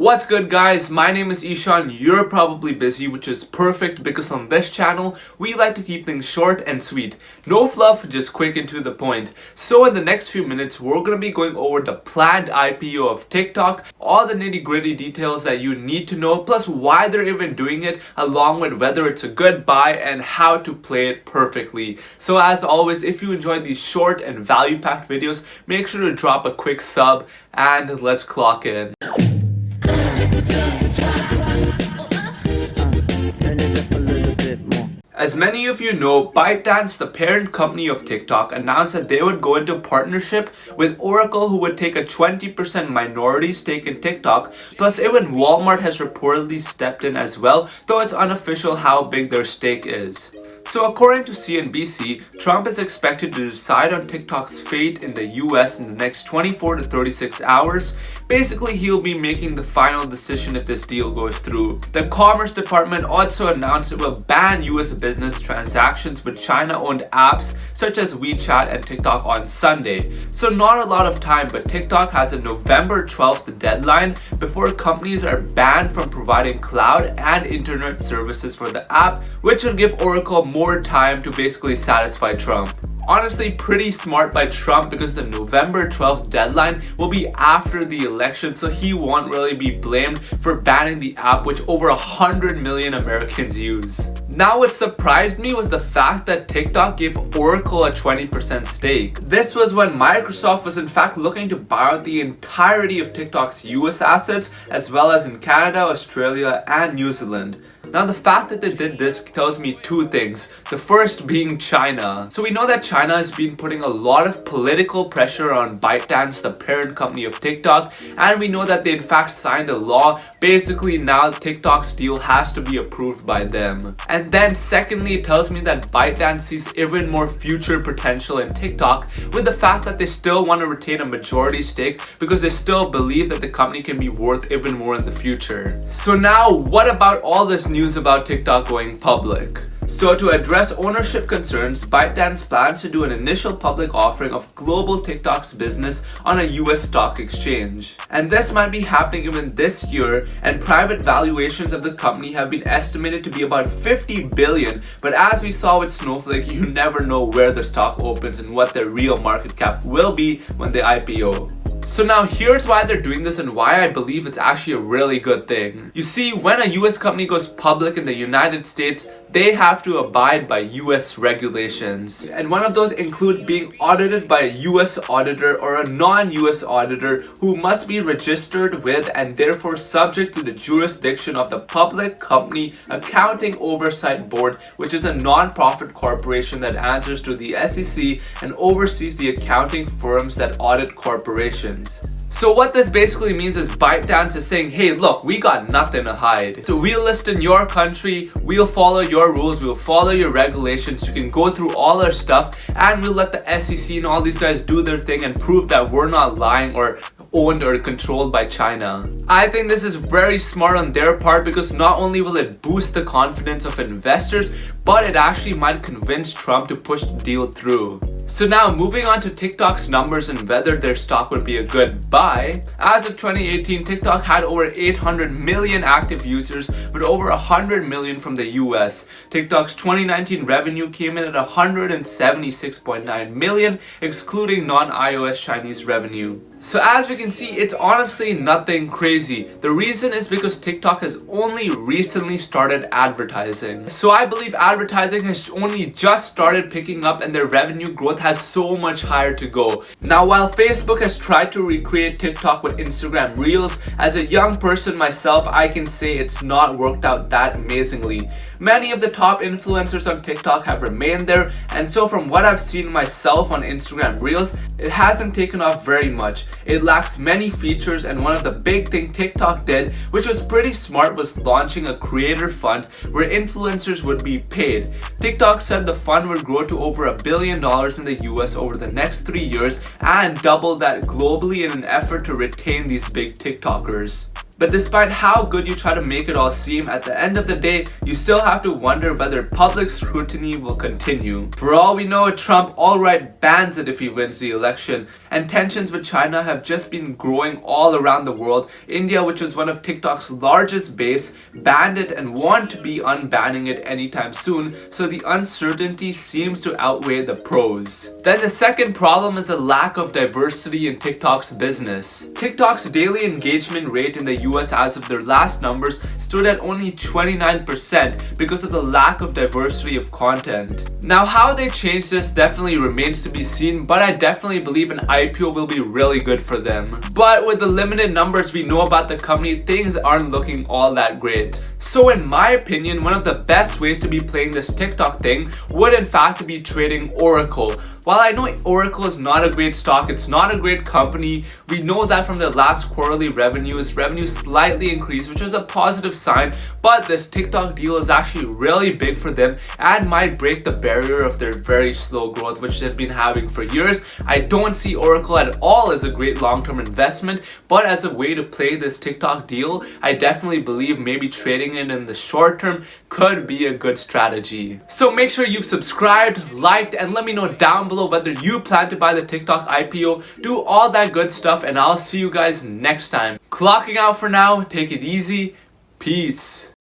What's good guys, my name is Ishan. You're probably busy, which is perfect because on this channel, we like to keep things short and sweet. No fluff, just quick and to the point. So in the next few minutes, we're going to be going over the planned IPO of TikTok, all the nitty gritty details that you need to know, plus why they're even doing it, along with whether it's a good buy and how to play it perfectly. So as always, if you enjoyed these short and value-packed videos, make sure to drop a quick sub and let's clock in. As many of you know, ByteDance, the parent company of TikTok, announced that they would go into partnership with Oracle, who would take a 20% minority stake in TikTok. Plus, even Walmart has reportedly stepped in as well, though it's unofficial how big their stake is. So according to CNBC, Trump is expected to decide on TikTok's fate in the US in the next 24 to 36 hours. Basically, he'll be making the final decision if this deal goes through. The Commerce Department also announced it will ban US business transactions with China-owned apps such as WeChat and TikTok on Sunday. So not a lot of time, but TikTok has a November 12th deadline before companies are banned from providing cloud and internet services for the app, which will give Oracle more time to basically satisfy Trump. Honestly, pretty smart by Trump because the November 12th deadline will be after the election, so he won't really be blamed for banning the app which over 100 million Americans use. Now what surprised me was the fact that TikTok gave Oracle a 20% stake. This was when Microsoft was in fact looking to buy out the entirety of TikTok's US assets, as well as in Canada, Australia, and New Zealand. Now the fact that they did this tells me two things. The first being China. So we know that China has been putting a lot of political pressure on ByteDance, the parent company of TikTok, and we know that they in fact signed a law. Basically now TikTok's deal has to be approved by them. And then secondly, it tells me that ByteDance sees even more future potential in TikTok with the fact that they still want to retain a majority stake because they still believe that the company can be worth even more in the future. So now what about all this news about TikTok going public? So to address ownership concerns, ByteDance plans to do an initial public offering of global TikTok's business on a US stock exchange. And this might be happening even this year, and private valuations of the company have been estimated to be about 50 billion, but as we saw with Snowflake, you never know where the stock opens and what their real market cap will be when they IPO. So now here's why they're doing this and why I believe it's actually a really good thing. You see, when a US company goes public in the United States, they have to abide by US regulations. And one of those include being audited by a US auditor or a non-US auditor who must be registered with and therefore subject to the jurisdiction of the Public Company Accounting Oversight Board, which is a non-profit corporation that answers to the SEC and oversees the accounting firms that audit corporations. So what this basically means is ByteDance is saying, hey look, we got nothing to hide. So we'll list in your country, we'll follow your rules, we'll follow your regulations, you can go through all our stuff, and we'll let the SEC and all these guys do their thing and prove that we're not lying or owned or controlled by China. I think this is very smart on their part because not only will it boost the confidence of investors, but it actually might convince Trump to push the deal through. So now moving on to TikTok's numbers and whether their stock would be a good buy. As of 2018, TikTok had over 800 million active users with over 100 million from the US. TikTok's 2019 revenue came in at 176.9 million, excluding non-iOS Chinese revenue. So as we can see, it's honestly nothing crazy. The reason is because TikTok has only recently started advertising. So I believe advertising has only just started picking up and their revenue growth has so much higher to go. Now while Facebook has tried to recreate TikTok with Instagram Reels, as a young person myself, I can say it's not worked out that amazingly. Many of the top influencers on TikTok have remained there, and so from what I've seen myself on Instagram Reels, it hasn't taken off very much. It lacks many features, and one of the big things TikTok did, which was pretty smart, was launching a creator fund where influencers would be paid. TikTok said the fund would grow to over $1 billion in the US over the next 3 years and double that globally in an effort to retain these big TikTokers. But despite how good you try to make it all seem, at the end of the day, you still have to wonder whether public scrutiny will continue. For all we know, Trump outright bans it if he wins the election, and tensions with China have just been growing all around the world. India, which is one of TikTok's largest base, banned it and won't be unbanning it anytime soon, so the uncertainty seems to outweigh the pros. Then the second problem is the lack of diversity in TikTok's business. TikTok's daily engagement rate in the US as of their last numbers stood at only 29% because of the lack of diversity of content. Now how they change this definitely remains to be seen, but I definitely believe an IPO will be really good for them. But with the limited numbers we know about the company, things aren't looking all that great. So in my opinion, one of the best ways to be playing this TikTok thing would in fact be trading Oracle. While I know Oracle is not a great stock, it's not a great company, we know that from their last quarterly revenue slightly increased, which is a positive sign, but this TikTok deal is actually really big for them and might break the barrier of their very slow growth which they've been having for years. I don't see Oracle at all as a great long-term investment, but as a way to play this TikTok deal, I definitely believe maybe trading it in the short term could be a good strategy. So make sure you've subscribed, liked, and let me know down below whether you plan to buy the TikTok IPO. Do all that good stuff, and I'll see you guys next time. Clocking out for now. Take it easy. Peace.